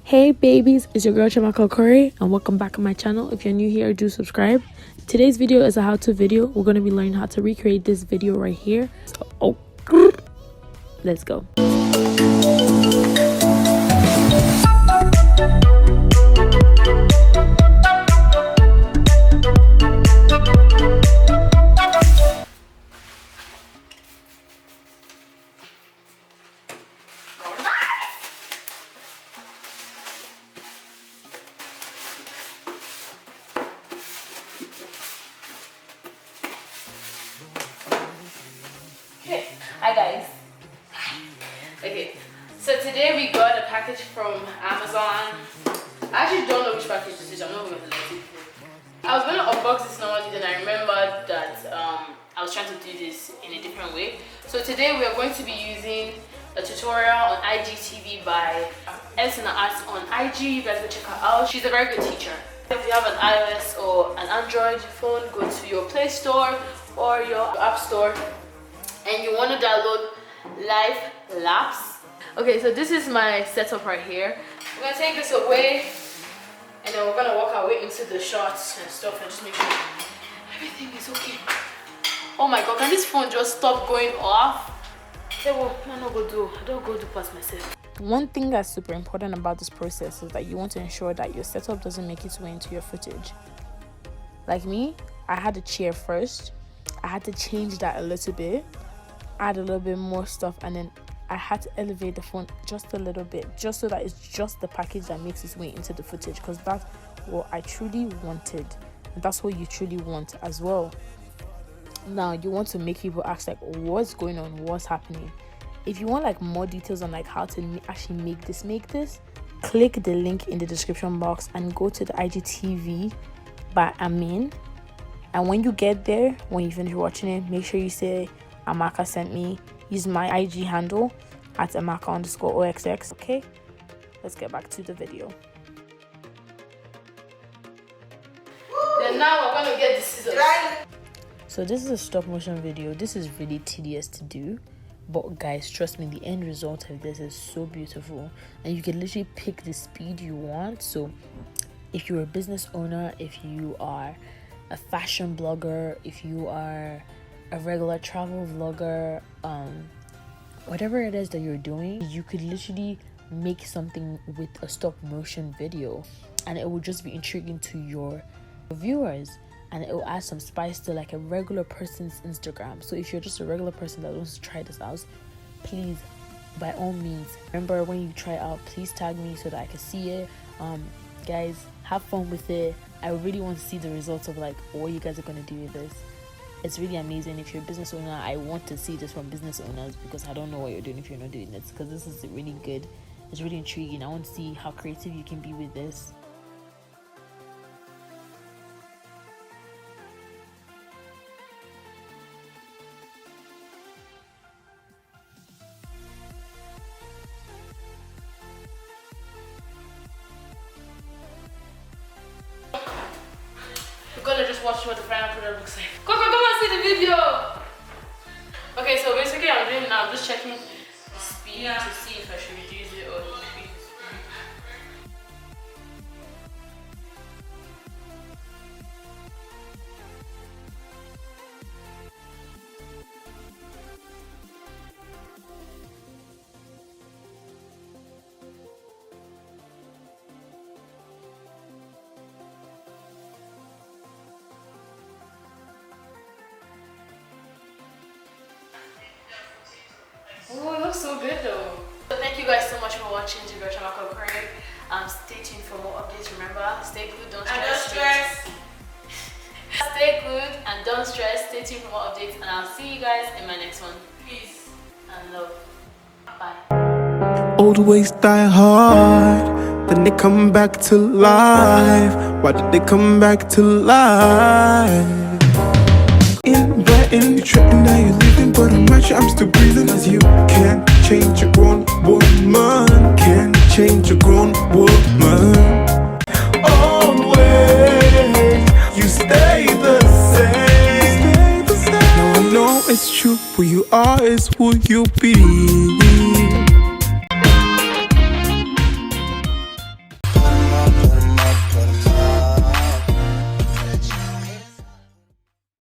Hey babies, it's your girl Chamaka Curry and welcome back to my channel. If you're new here, do subscribe. Today's video is a how-to video. We're going to be learning how to recreate this video right here. So, let's go. Hi guys. Okay, so today we got a package from Amazon. I actually don't know which package this is. I'm not going to let it. I was going to unbox this normally, then I remembered that I was trying to do this in a different way. So today we are going to be using a tutorial on IGTV by Adeoluwa Arts on IG. You guys go check her out. She's a very good teacher. If you have an iOS or an Android phone, go to your Play Store or your App Store and you want to download Live Labs. Okay, so this is my setup right here. We're gonna take this away and then we're gonna walk our way into the shots and stuff and just make sure everything is okay. Oh my god, can this phone just stop going off? Say, well, I don't go do past myself. One thing that's super important about this process is that you want to ensure that your setup doesn't make its way into your footage. Like me, I had a chair first. I had to change that a little bit, add a little bit more stuff, and then I had to elevate the phone just a little bit, just so that it's just the package that makes its way into the footage, because that's what I truly wanted, and that's what you truly want as well. Now you want to make people ask like, what's going on, what's happening? If you want like more details on like how to actually make this, click the link in the description box and go to the IGTV by Amin. And when you get there, when you finish watching it, make sure you say Amaka sent me. Use my IG handle at Amaka_OXX. Okay, let's get back to the video. Then now we're gonna get the scissors. So this is a stop motion video. This is really tedious to do, but guys, trust me, the end result of this is so beautiful, and you can literally pick the speed you want. So if you're a business owner, if you are a fashion blogger, if you are a regular travel vlogger, whatever it is that you're doing, you could literally make something with a stop motion video and it will just be intriguing to your viewers, and it will add some spice to like a regular person's Instagram. So if you're just a regular person that wants to try this out, please, by all means, remember, when you try it out, please tag me so that I can see it. Guys, have fun with it. I really want to see the results of like what you guys are going to do with this. It's really amazing. If you're a business owner, I want to see this from business owners, because I don't know what you're doing if you're not doing this, because this is really good. It's really intriguing. I want to see how creative you can be with this. We're gonna just watch what the final product looks like. Come and see the video! Okay, so basically I'm doing now, I'm just checking the speed to see if I should reduce it or increase the speed. Oh, it looks so good though. So thank you guys so much for watching to Girl Chamaka Curry. Stay tuned for more updates. Remember, stay good, don't stress. Stay good and don't stress. Stay tuned for more updates, and I'll see you guys in my next one. Peace and love. Bye. Old ways die hard, then they come back to life. Why did they come back to life? In Brighton, you tripping, now you're leaving, but I'm still breathing. Cause you can't change a grown woman, can't change a grown woman. Always, you stay the same. Now I know it's true, who you are is who you be.